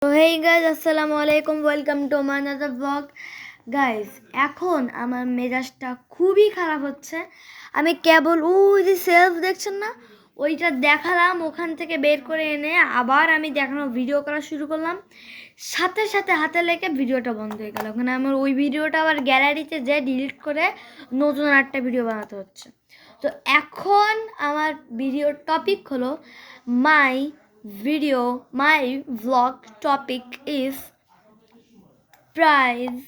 তো hey guys, আসসালামু আলাইকুম, welcome to my another blog. Guys, এখন আমার মেজাজটা খুবই খারাপ হচ্ছে। আমি কেবল ওই যে সেলফ দেখছেন না, ওইটা দেখালাম, ওখান থেকে বের করে এনে আবার আমি দেখানো ভিডিও করা শুরু করলাম। সাথে সাথে হাতে লেগে ভিডিওটা বন্ধ হয়ে গেল। ওখানে আমার ওই ভিডিওটা আবার গ্যালারিতে যে ডিলিট করে নতুন একটা ভিডিও বানাতে হচ্ছে। তো এখন আমার ভিডিওর টপিক হলো my vlog topic is price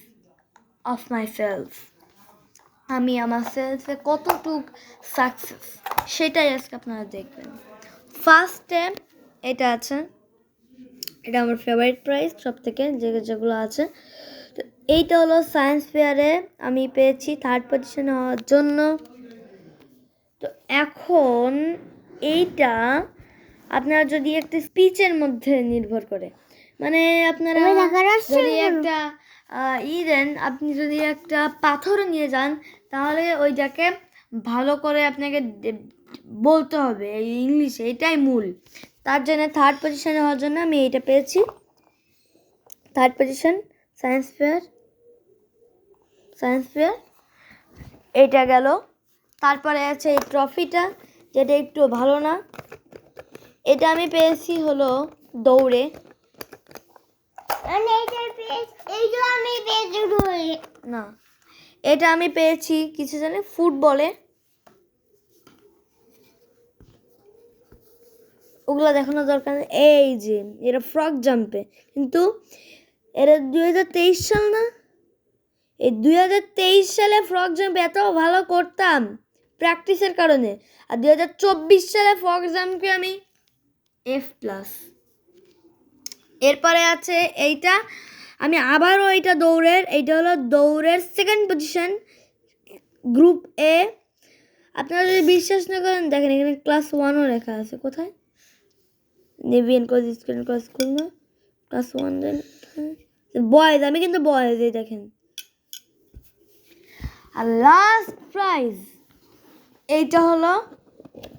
of myself. আমি আমার সেলফে কতটুক সাকসেস সেটাই আজকে আপনারা দেখবেন। ফার্স্টে এটা আছে, এটা আমার ফেভারিট প্রাইজ সব থেকে যেগুলো আছে। তো এইটা হলো সায়েন্স ফেয়ারে আমি পেয়েছি 3rd পজিশন হওয়ার জন্য। তো এখন এইটা আপনারা যদি একটা স্পিচের মধ্যে নির্ভর করে, মানে আপনারা যদি একটা দেন, আপনি যদি একটা পাথর নিয়ে যান, তাহলে ওইটাকে ভালো করে আপনাকে বলতে হবে ইংলিশে, এটাই মূল। তার জন্য 3rd পজিশনে হওয়ার জন্য আমি এইটা পেয়েছি, 3rd পজিশন সায়েন্স ফেয়ার। এইটা গেল। তারপরে আছে এই ট্রফিটা, যেটা একটু ভালো না। এটা আমি পেয়েছি হলো দৌড়ে। না, এটা আমি পেয়েছি কিছু জানে ফুটবলে। ওগুলো দেখানোর দরকার নেই। এই যে এটা ফ্রক জাম্পে, কিন্তু এটা 2023 সাল না, এই 2023 সালে ফ্রক জাম্প এত ভালো করতাম প্র্যাকটিসের কারণে, আর 2024 সালে ফ্রক জাম্পে আমি F+। এরপরে আছে এইটা, আমি আবারও এইটা এইটা হলো দৌড়ের 2nd পজিশন, গ্রুপ এ। আপনারা যদি বিশ্বাস না করেন, দেখেন এখানে ক্লাস 1ও লেখা আছে। কোথায়? নেভিয়ান কোচ স্কুল না, ক্লাস 1 বয়েজ, আমি কিন্তু বয়েজ। এই দেখেন। আর লাস্ট প্রাইজ এইটা হলো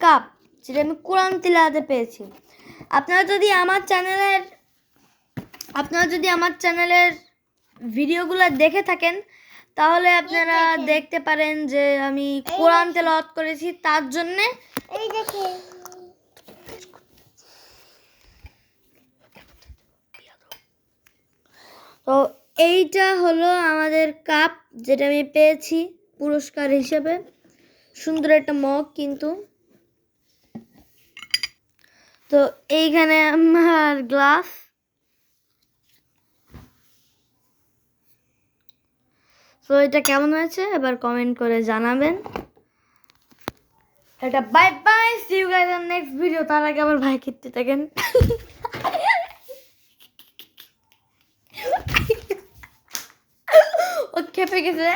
কাপ, যেটা আমি কোরআন তিলাওয়াতে পেয়েছি। আপনারা যদি আমার চ্যানেলের ভিডিওগুলো দেখে থাকেন, তাহলে আপনারা দেখতে পারেন যে আমি কোরআন তেলাওয়াত করেছি। তার জন্যে তো এইটা হলো আমাদের কাপ, যেটা আমি পেয়েছি পুরস্কার হিসেবে। সুন্দর একটা মগ কিন্তু। তো এইখানে আমার গ্লাস। তো এটা কেমন হয়েছে এবার কমেন্ট করে জানাবেন। এটা bye bye, see you guys on next video. তার আগে আমার ভাই খেতে থাকেন। ও খেপে গেছে।